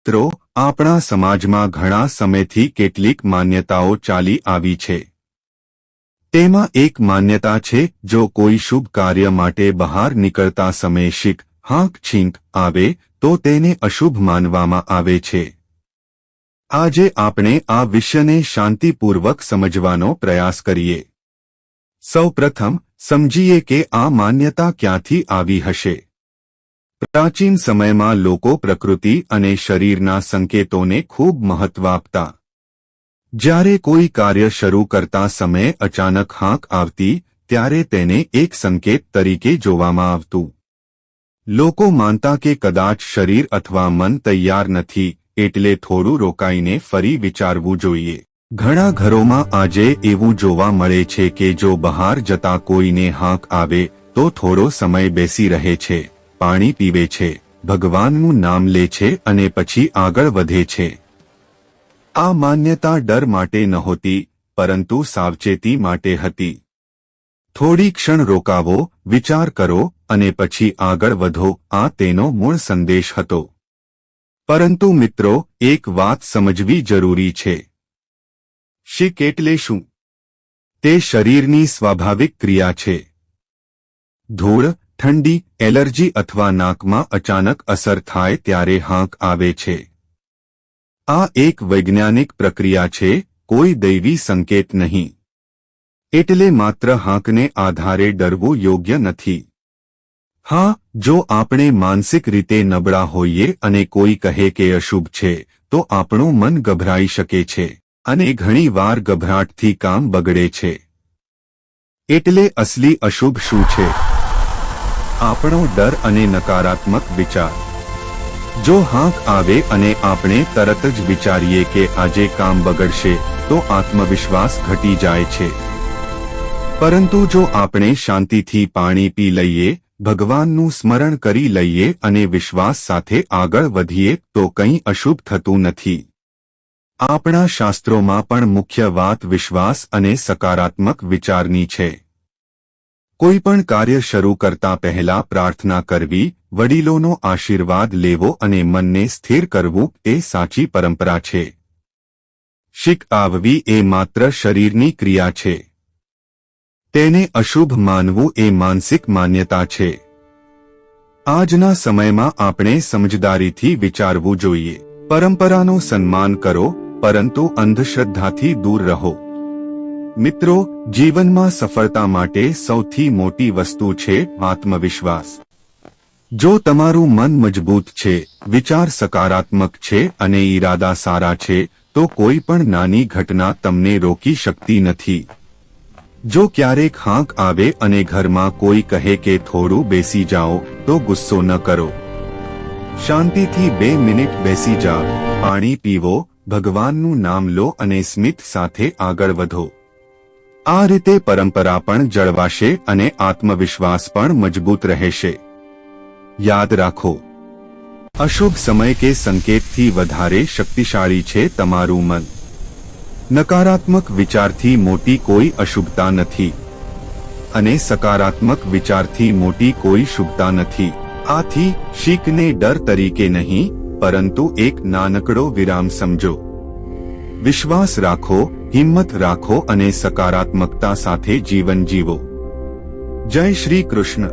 મિત્રો, આપણા સમાજમાં ઘણા સમયથી કેટલીક માન્યતાઓ ચાલી આવી છે। તેમાં એક માન્યતા છે, જો કોઈ શુભ કાર્ય માટે બહાર નીકળતા સમયે શીખ, હાંક, છીંક આવે તો તેને અશુભ માનવામાં આવે છે। આજે આપણે આ વિષયને શાંતિપૂર્વક સમજવાનો પ્રયાસ કરીએ। સૌપ્રથમ સમજીએ કે આ માન્યતા ક્યાંથી આવી હશે। પ્રાચીન સમયમાં લોકો પ્રકૃતિ અને શરીરના સંકેતોને ખૂબ મહત્વ આપતા। જ્યારે કોઈ કાર્ય શરૂ કરતા સમયે અચાનક હાંક આવતી ત્યારે તેને એક સંકેત તરીકે જોવામાં આવતું। લોકો માનતા કે કદાચ શરીર અથવા મન તૈયાર નથી, એટલે થોડું રોકાઈને ફરી વિચારવું જોઈએ। ઘણા ઘરોમાં આજે એવું જોવા મળે છે કે જો બહાર જતા કોઈને હાંક આવે તો થોડો સમય બેસી રહે છે, પાણી પીવે છે, ભગવાનનું નામ લે છે અને પછી આગળ વધે છે। આ માન્યતા ડર માટે નહોતી, પરંતુ સાવચેતી માટે હતી। થોડી ક્ષણ રોકાવો, વિચાર કરો અને પછી આગળ વધો, આ તેનો મૂળ સંદેશ હતો। પરંતુ મિત્રો, એક વાત સમજવી જરૂરી છે। શીખ એટલે શું? તે શરીરની સ્વાભાવિક ક્રિયા છે। ધૂળ, ઠંડી, એલર્જી અથવા નાકમાં અચાનક અસર થાય ત્યારે હાંક આવે છે। આ એક વૈજ્ઞાનિક પ્રક્રિયા છે, કોઈ દૈવી સંકેત નહીં। એટલે માત્ર હાંકને આધારે ડરવું યોગ્ય નથી। હા, જો આપણે માનસિક રીતે નબળા હોઈએ અને કોઈ કહે કે અશુભ છે, તો આપણું મન ગભરાઈ શકે છે અને ઘણી વાર ગભરાટથી કામ બગડે છે। એટલે અસલી અશુભ શું છે? આપણો ડર અને નકારાત્મક વિચાર। જો હાંક આવે અને આપણે તરત જ વિચારીએ કે આજે કામ બગડશે, તો આત્મવિશ્વાસ ઘટી જાય છે। પરંતુ જો આપણે શાંતિથી પાણી પી લઈએ, ભગવાનનું સ્મરણ કરી લઈએ અને વિશ્વાસ સાથે આગળ વધીએ તો કંઈ અશુભ થતું નથી। આપણા શાસ્ત્રોમાં પણ મુખ્ય વાત વિશ્વાસ અને સકારાત્મક વિચારની છે। કોઈ પણ કાર્ય શરૂ કરતા પહેલા પ્રાર્થના કરવી, વડીલોનો આશીર્વાદ લેવો અને મનને સ્થિર કરવું એ સાચી પરંપરા છે। શીખ આવવી એ માત્ર શરીરની ક્રિયા છે। તેને અશુભ માનવું એ માનસિક માન્યતા છે। આજના સમયમાં આપણે સમજદારીથી વિચારવું જોઈએ। પરંપરાનું સન્માન કરો, પરંતુ અંધશ્રદ્ધાથી દૂર રહો। મિત્રો, જીવનમાં સફળતા માટે સૌથી મોટી વસ્તુ છે આત્મવિશ્વાસ। જો તમારું મન મજબૂત છે, વિચાર સકારાત્મક છે અને ઈરાદા સારા છે, તો કોઈ પણ નાની ઘટના તમને રોકી શકતી નથી। જો ક્યારેક હાંક આવે અને ઘરમાં કોઈ કહે કે થોડું બેસી જાઓ, તો ગુસ્સો ન કરો। શાંતિથી 2 મિનિટ બેસી જાઓ, પાણી પીવો, ભગવાનનું નામ લો અને સ્મિત સાથે આગળ વધો। આ રીતે પરંપરા પણ જળવાશે અને આત્મવિશ્વાસ પણ મજબૂત રહેશે। યાદ રાખો, અશુભ સમય કે સંકેતથી વધારે શક્તિશાળી છે તમારું મન। નકારાત્મક વિચારથી મોટી કોઈ અશુભતા નથી અને સકારાત્મક વિચારથી મોટી કોઈ શુભતા નથી। આથી શીખને ડર તરીકે નહીં, પરંતુ એક નાનકડો વિરામ સમજો। વિશ્વાસ રાખો, હિંમત રાખો અને સકારાત્મકતા સાથે જીવન જીવો। જય શ્રી કૃષ્ણ।